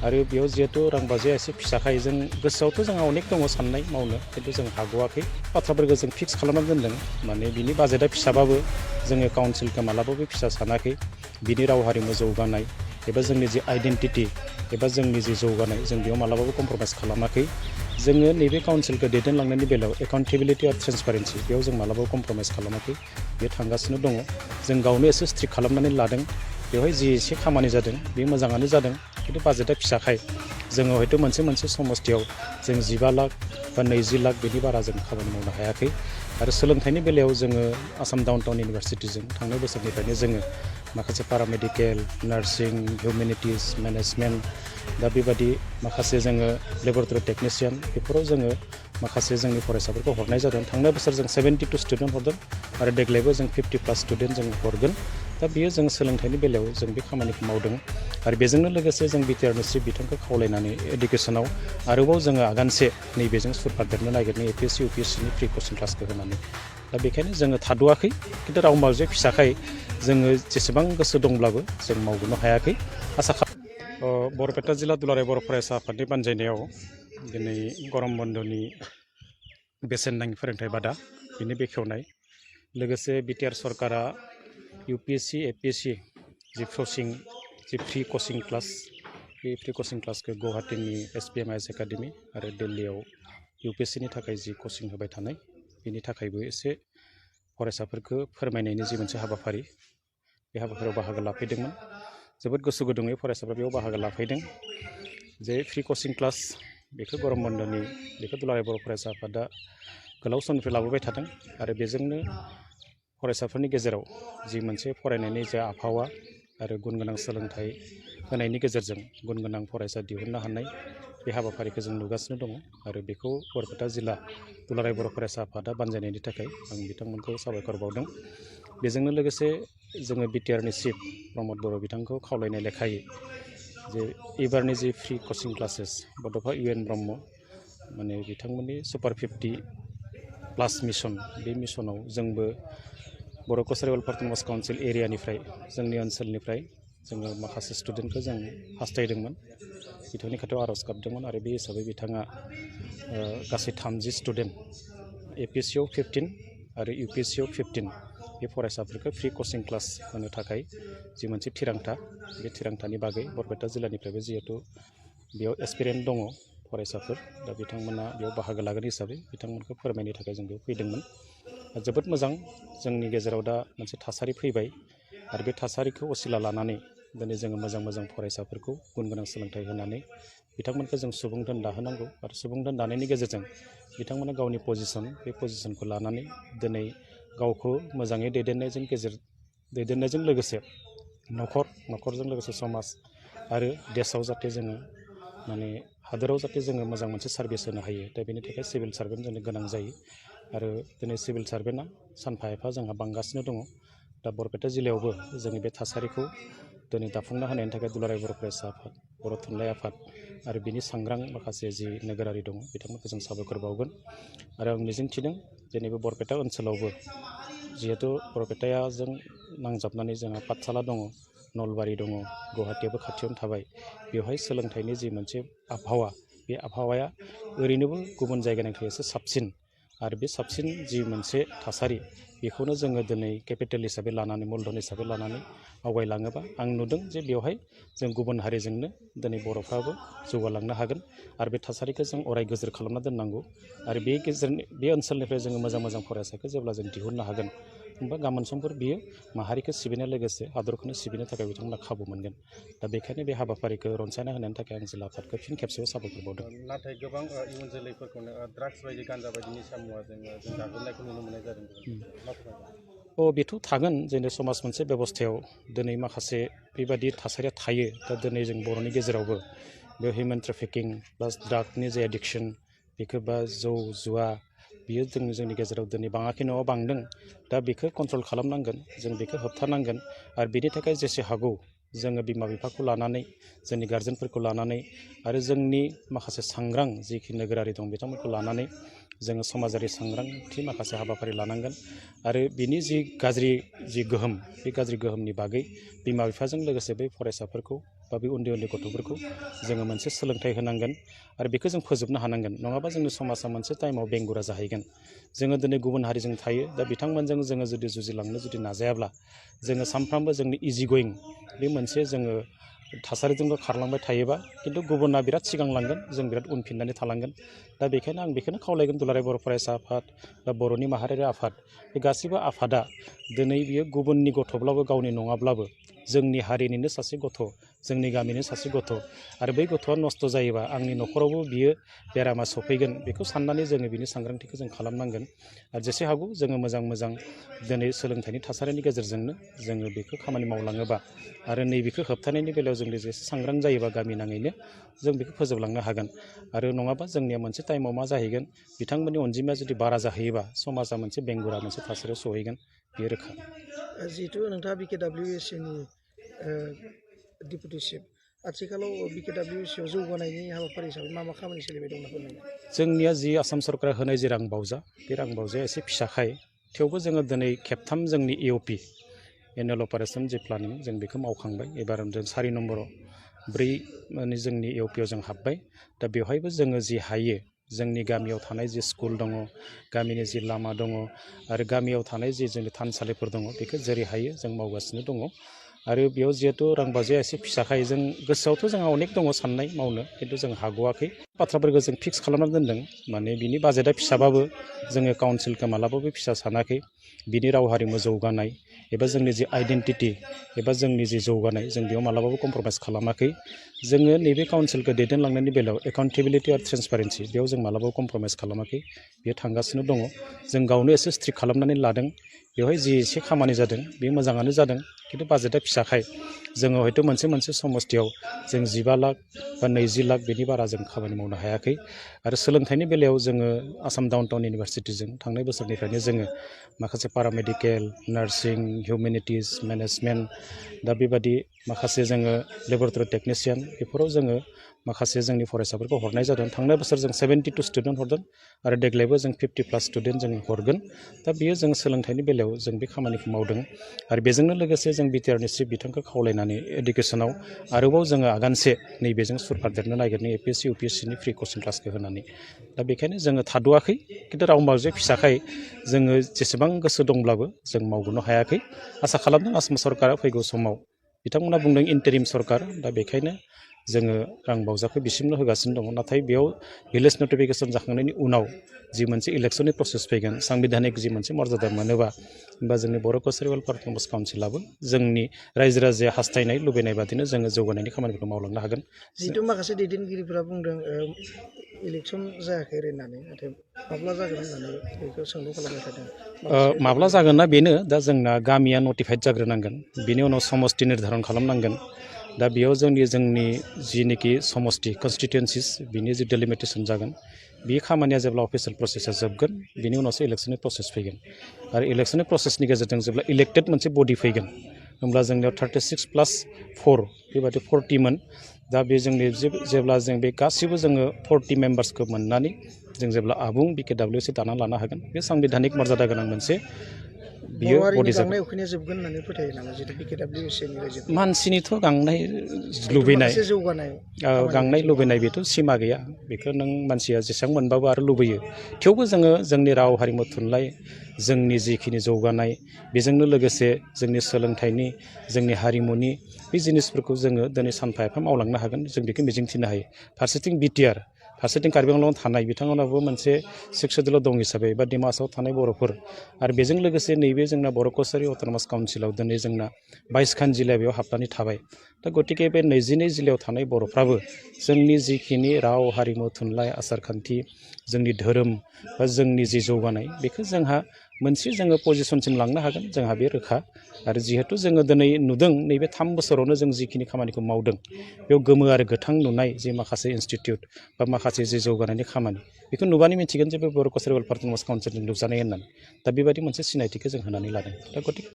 आरो बेयाव जिहेतु रां बाजेया एसे फिसाखाय जों गोसोआवथ' जोंहा अनेक दङ साननाय मावनो खिन्थु जों हाग'वाखै बाथ्राफोरखौ जों फिक्स खालामना दोनदों माने बिनि बाजेटआ फिसाबाबो जोङो काउन्सिलखौ मालाबाबो फिसा सानाखै बिनि राव हारिमु जौगानाय एबा जोंनि जि आइडेन्टिटि एबा जोंनि जि जौगानाय जों बेयाव मालाबाबो कमप्रमाइज खालामाखै जोङो नैबे काउन्सिलखौ दैदेनलांनायनि बेलायाव एकाउन्टेबिलिटि आरो ट्रेन्सपारेन्सि बेयाव जों मालाबाबो कमप्रमाइज खालामाखै बे थांगासिनो दङ जों गावनो एसे स्ट्रिक्ट खालामनानै लादों बेवहाय जि एसे खामानि जादों बे मोजाङानो जादों खिन्थु बाजेटआ फिसाखाय जोङो हयथ' मोनसे समस्थियाव जों 15 लाख बा 20 लाख बिनि बारा जों खामानि मावनो हायाखै आरो सोलोंथाइनि बेलायाव जोङो आसाम डाउन टाउन इउनिभारसिटिजों थांनाय बोसोरनिफ्रायनो जोङो माखासे पारामेडिकेल नार्सिं हिउमेनिटिस मेनेजमेन्ट दा बेबादि माखासे जोङो लेबरेटरि टेकनिशियान बेफोराव जोङो माखासे जोंनि फरायसाफोरखौ हरनाय जादों थांनाय बोसोर जों 72 स्टुडेन्ट हरदों आरो देग्लायबो जों 50+ स्टुडेन्ट जों हरगोन दा बेयो जों सोलोंथाइनि बेलायाव जों बे खामानिखौ मावदों आरो बेजोंनो लोगोसे जों बिटिआरनि चिफ बिथांखौ खावलायनानै एडुकेसनाव आरोबाव जोङो आगानसे नैबेजों सुरफादेरनो नागिरनाय एपिएससि इउपिएससिनि फ्रि कचिं क्लासखौ होनानै दा बेखायनो जोङो थाद'आखै खिन्थु राव मावजे फिसाखाय जोङो जेसेबां गोसो दंब्लाबो जों मावग'नो हायाखै आसा बरपेटा जिल्ला दुलाराय बर' फरायसा आफादनि बानजायनायाव दिनै गरम बन्दनि बेसेन नाङि फोरोंथाइ बादा बिनि बेखेवनाय लोगोसे बिटिआर सरकारा इउपिएससि एपिएससि जि फ्रि कचिं क्लास बे फ्रि कचिं क्लासखौ गुवाहाटीनि एसपिएम आइएस एकाडेमि आरो दिल्लीयाव इउपिएससिनि थाखाय जि कचिं होबाय थानाय बिनि थाखायबो एसे फरायसाफोरखौ फोरमायनायनि जि मोनसे हाबाफारि बे हाबाफारियाव बाहागो लाफैदोंमोन जोबोद गोसो गुदुङै फरायसाफ्रा बेयाव बाहागो लाफैदों जे फ्रि कचिं क्लास बेखौ गरम बन्दनि बेखौ दुलाराय बर' फरायसा आफादा गोलाव समनिफ्राय लाबोबाय थादों आरो बेजोंनो फरायसाफोरनि गेजेराव जि मोनसे फरायनायनि जा आबहावा आरो गुन गोनां सोलोंथाइ होनायनि गेजेरजों गुन गोनां फरायसा दिहुननो हानाय बे हाबाफारिखौ जों नुगासिनो दङ आरो बेखौ बरपेटा जिल्ला दुलाराय बर' फरायसा आफादा बानजायनायनि थाखाय आं बिथांमोनखौ साबायखर बावदों बेजोंनो लोगोसे जोङो बिटिआरनि चिफ प्रमद बर' बिथांखौ खावलायनाय लेखायै जे एबारनि जि फ्रि कचिं क्लासेस बड'फा इउएन ब्रह्म माने बिथांमोननि सुपार 50+ मिशन बे मिशनाव जोंबो बर' कचारि वेलफेयार अट'नमास काउन्सिल एरियानिफ्राय जोंनि ओनसोलनिफ्राय जोङो माखासे स्टुडेन्टखौ जों हास्थायदोंमोन बिथांनि खाथियाव आर'ज गाबदोंमोन आरो बे हिसाबै बिथाङा गासै 30 स्टुडेन्ट एपिएससियाव 15 आरो इउपिएससियाव 15 बे फरायसाफोरखौ फ्रि कचिं क्लास होनो थाखाय जि मोनसे थिरांथा बे थिरांथानि बागै बरपेटा जिल्लानिफ्रायबो जिहेतु बेयाव एक्सपिरियेन्स दङ फरायसाफोर दा बिथांमोना बेयाव बाहागो लागोन हिसाबै बिथांमोनखौ फोरमायनो थाखाय जों बेयाव फैदोंमोन जोबोद मोजां जोंनि गेजेराव दा मोनसे थासारि फैबाय आरो बे थासारिखौ असिला लानानै दिनै जोङो मोजां फरायसाफोरखौ गुन गोनां सोलोंथाइ होनानै बिथांमोनखौ जों सुबुं धोन दाहोनांगौ आरो सुबुं धोन दानायनि गेजेरजों बिथांमोना गावनि पजिसन बे पजिसनखौ लानानै दिनै गावखौ मोजाङै दैदेननायजों लोगोसे न'खरजों लोगोसे समाज आरो देशआव जाहाथे जोङो माने हादोराव जाहाथे जोङो मोजां मोनसे सार्भिस होनो हायो दा बेनि थाखाय सिभिल सार्भेन्ट जानो गोनां जायो आरो दिनै सिभिल सार्भेन्टआ सानफा एफा जोंहा बांगासिनो दङ दा बरपेटा जिल्लायावबो जोंनि बे थासारिखौ दिनै दाफुंना होनायनि थाखाय दुलाराय बर' फरायसा आफाद बर' थुनलाइ आफाद आरो बिनि सांग्रां माखासे जि नोगोरारि दङ बिथांमोनखौ जों साबायखर बावगोन आरो आं मिजिंथिदों दिनै बे बरपेटा ओनसोलावबो जिहेतु बरपेटाजों नांजाबनानै जोंहा पाठसाला दङ नलबारि दङ गुवाहाटीयाबो खाथियावनो थाबाय बेवहाय सोलोंथाइनि जि मोनसे आबहावा बे आबहावाया ओरैनोबो गुबुन जायगानिख्रुइ एसे साबसिन आरो बे साबसिन जि मोनसे थासारि बेखौनो जोङो दिनै केपिटेल हिसाबै लानानै मुलधन हिसाबै लानानै आवगायलाङोबा आं नुदों जे बेवहाय जों गुबुन हारिजोंनो दिनै बर'फ्राबो जौगालांनो हागोन आरो बे थासारिखौ जों अराय गोजोर खालामना दोननांगौ आरो बे ओनसोलनिफ्राय जोङो मोजां फरायसाखौ जेब्ला जों दिहुननो हागोन होमबा गाबोन समफोर बियो माहारिखौ सिबिनाय लोगोसे हादरखौनो सिबिनो थाखाय बिथांमोना खाबु मोनगोन दा बेखायनो बे हाबाफारिखौ रनसायना होनायनि थाखाय आं जिल्ला आफादखौ फिन खेबसेबाव साबायखर बावदों नाथाय गोबां इयुन जोलैफोरखौनो ड्राग्स बायदि गान्जा बायदि निसा मुवा जों जाग्रोनायखौ नुनो मोननाय जादों बेथ' थागोन जोंनि समाज मोनसे बेबस्थायाव दिनै माखासे बेबादि थासारिया थायो दा दिनै जों बर'नि गेजेरावबो बे हिउमेन ट्राफिकिं प्लास ड्रागनि जे एडिक्सन बेखौ बा जौ जुवा बियो जोंनि गेजेराव दिनै बाङाखै न'आव बांदों दा बेखौ कन्ट्रल खालामनांगोन जों बेखौ होबथानांगोन आरो बेनि थाखाय जेसे हागौ जोङो बिमा बिफाखौ लानानै जोंनि गार्जेनफोरखौ लानानै आरो जोंनि माखासे सांग्रां जिखिनि नोगोरारि दं बिथांमोनखौ लानानै जोङो समाजारि सांग्रांथि माखासे हाबाफारि लानांगोन आरो बिनि जि गाज्रि गोहोम बे गाज्रि गोहोमनि बागै बिमा बिफाजों लोगोसे बै फरायसाफोरखौ बा बे उन्दै उन्दै गथ'फोरखौ जोङो मोनसे सोलोंथाइ होनांगोन आरो बेखौ जों फोजोबनो हानांगोन नङाबा जोंनि समाजा मोनसे टाइमाव बेंगुरा जाहैगोन जोङो दिनै गुबुन हारिजों थायो दा बिथांमोनजों जोङो जुदि जुजिलांनो जुदि नाजायाब्ला जोङो सानफ्रामबो जोंनि इजि गोयिं बे मोनसे जोङो थासारिजोंल' खारलांबाय थायोबा खिन्थु गुबुना बिराद सिगांलांगोन जों बिराद उनफिननानै थालांगोन दा बेखायनो आं बेखौनो खावलायगोन दुलाराय बर' फरायसा आफाद बा बर'नि माहारियारि आफाद बे गासैबो आफादा दिनै बियो गुबुननि गथ'ब्लाबो गावनि नङाब्लाबो जोंनि हारिनिनो सासे गथ' जोंनि गामिनि सासे गथ' आरो बै गथ'आ नस्थ' जायोबा आंनि न'खरावबो बियो बेरामा सफैगोन बेखौ साननानै जोङो बिनि सांग्रांथिखौ जों खालामनांगोन आरो जेसे हागौ जोङो मोजां दिनै सोलोंथाइनि थासारिनि गेजेरजोंनो जोङो बेखौ खामानि मावलाङोबा आरो नैबेखौ होबथानायनि बेलायाव जों जेसे सांग्रां जायोबा गामि नाङैनो जों बेखौ फोजोबलांनो हागोन आरो नङाबा जोंनिया मोनसे टाइमाव मा जाहैगोन बिथांमोननि अनजिमाया जुदि बारा जाहैयोबा समाजा मोनसे बेंगुरा मोनसे थासारियाव सहैगोन बेयो रोखा। जिहेतु नोंथाङा BKWSनि डिपुटि चिफ आथिखालाव BKWSआव जौगानायनि हाबाफारि हिसाबै मा खामानि सोलिबाय दं होनना जोंनिया जि आसाम सरकारा होनाय जि रांबावजा बे रांबावजाया एसे फिसाखाय थेवबो जोङो दिनै खेबथाम जोंनि EOP एनुवेल अपारेशन जि प्लानिं जों बेखौ मावखांबाय एबार जों 4 नम्बराव 4 माने जोंनि EOPआव जों हाबबाय दा बेवहायबो जोङो जि हायो जोंनि गामियाव थानाय जि स्कुल दङ गामिनि जि लामा दङ आरो गामियाव थानाय जि जोंनि थानसालिफोर दङ बेखौ जेरै हायो जों मावगासिनो दङ आरो बेयाव जिहेतु रांबावजाया एसे फिसाखाय जों गोसोआवथ' जोंहा अनेक दङ साननाय मावनो खिन्थु जों हाग'वाखै बाथ्राफोरखौ जों फिक्स खालामनानै दोनदों माने बिनि बाजेटआ फिसाबाबो जोङो काउन्सिलखौ मालाबाबो फिसा सानाखै बिनि राव हारिमु जौगानाय एबा जोंनि जि आइडेन्टिटि एबा जोंनि जि जौगानाय जों बेयाव मालाबाबो कमप्रमाइस खालामाखै जोङो नैबे काउन्सिलखौ दैदेनलांनायनि बेलायाव एकाउन्टेबिलिटि आरो ट्रेन्सपारेन्सि बेयाव जों मालाबाबो कमप्रमाइस खालामाखै बेयो थांगासिनो दङ जों गावनो एसे स्ट्रिक्ट खालामनानै लादों बेवहाय जि एसे खामानि जादों बे मोजाङानो जादों खिन्थु बाजेटआ फिसाखाय जोङो हयथ' मोनसे समस्थियाव जों 15 लाख बा 20 लाख बेनि बारा जों खामानि मावनो हायाखै आरो सोलोंथाइनि बेलायाव जोङो आसाम डाउन टाउन इउनिभारसिटिजों थांनाय बोसोरनिफ्रायनो जोङो माखासे पारामेडिकेल नार्सिं हिउमेनिटिस मेनेजमेन्ट दा बेबादि माखासे जोङो लेबरेटरि टेकनिशियान बेफोराव जोङो माखासे जोंनि फरायसाफोरखौ हरनाय जादों थांनाय बोसोर जों 72 स्टुडेन्ट हरदों आरो देग्लायबो जों 50+ स्टुडेन्ट जों हरगोन दा बेयो जों सोलोंथाइनि बेलायाव जों बे खामानिखौ मावदों आरो बेजोंनो लोगोसे जों बिटिआरनि चिफ बिथांखौ खावलायनानै एडुकेसनाव आरोबाव जोङो आगानसे नैबेजों सुरफादेरनो नागिरनो APSC UPSCनि फ्रि कचिं क्लासखौ होनानै दा बेखायनो जोङो थाद'आखै खिन्थु रावबावजाया फिसाखाय जोङो जेसेबां गोसो दंब्लाबो जों मावग'नो हायाखै आसा खालामदों आसाम सरकारा फैगौ समाव बिथांमोना बुंदों इन्टारिम सरकार दा बेखायनो जोङो रांबावजाखौ बिसिमल' होगासिनो दङ नाथाय बेयाव भिलेज नटिफिकेसन जाखांनायनि उनाव जि मोनसे इलेक्सननि प्रसेस फैगोन सांबिधानिक जि मोनसे मर्यादा मोनोबा होमबा जोंनि बर' कसारि वेलफेयार प्रम'शन काउन्सिलाबो जोंनि रायजो राजाया हास्थायनाय लुबैनाय बादिनो जोङो जौगानायनि खामानिखौ मावलांनो हागोन जिहेतु माखासे दैदेनगिरिफोरा बुंदों इलेक्सन जायाखै होननानै नाथाय माब्ला जागोन होननानै बेखौ सोंलु खालामबाय थादों माब्ला जागोन ना बेनो दा जोंना गामिया नटिफाइड जाग्रोनांगोन बिनि उनाव समस्ति निर्धारन खालामनांगोन दा बेयाव जोंनि जिनिखि समस्ति कनस्टिटुयेन्सिस बिनि जि डेलिमिटेसन जागोन बे खामानिया जेब्ला अफिसियेल प्रसेसा जोबगोन बिनि उनावसो इलेक्सननि प्रसेस फैगोन आरो इलेक्सननि प्रसेसनि गेजेरजों जेब्ला इलेक्टेड मोनसे बडि फैगोन होमब्ला जोंनियाव 36+4 बेबादि 40मोन दा बे जोंनि जेब्ला जों बे गासिबो जोङो 40 मेम्बार्सखौ मोननानै जों जेब्ला आबुं BKWSि दाना लानो हागोन बे सांबिधानिक मर्यादा गोनां मोनसे बियो बडि जागोन उखैनाया जोबगोन होननानै फोथायो नामा जितु BKWSनि रायजो मानसिनिथ' गांनाय लुबैनाय गांनाय लुबैनाय बेथ' सिमा गैया बेखौ नों मानसिया जेसेबां मोनबाबो आरो लुबैयो थेवबो जोङो जोंनि राव हारिमु थुनलाइ जोंनि जिखिनि जौगानाय बेजोंनो लोगोसे जोंनि सोलोंथाइनि जोंनि हारिमुनि बे जिनिसफोरखौ जोङो दिनै सानफा एफा मावलांनो हागोन जों बेखौ मिजिंथिनो हायो फारसेथिं BTR फारसेथिं कार्बि आंलंआव थानाय बिथांमोनाबो मोनसे सिक्स' दं हिसाबै बा डिमासाव थानाय बर'फोर आरो बेजों लोगोसे नैबे जोंना बर' कसारि अट'नमास काउन्सिलाव दिनै जोंना 22खान जिल्लाया बेयाव हाबनानै थाबाय दा गतिके बे 22 जिल्लायाव थानाय बर'फ्राबो जोंनि जिखिनि राव हारिमु थुनलाइ आसारखान्थि जोंनि धोरोम बा जोंनि जि जौगानाय बेखौ जोंहा मोनसे जोङो पजिसनसिम लांनो हागोन जोंहा बे रोखा आरो जिहेतु जोङो दिनै नुदों नैबे 3 बोसोरावनो जों जिखिनि खामानिखौ मावदों बेयाव गोमो आरो गोथां नुनाय जे माखासे इनस्टिटिउट बा माखासे जे जौगानायनि खामानि बेखौ नुबानो मिथिगोन जे बे बर' कसारि वेलफेयार प्रम'शन काउन्सिलजों नुजानाय होननानै दा बेबायदि मोनसे सिनायथिखौ जों होनानै लादों दा गतिके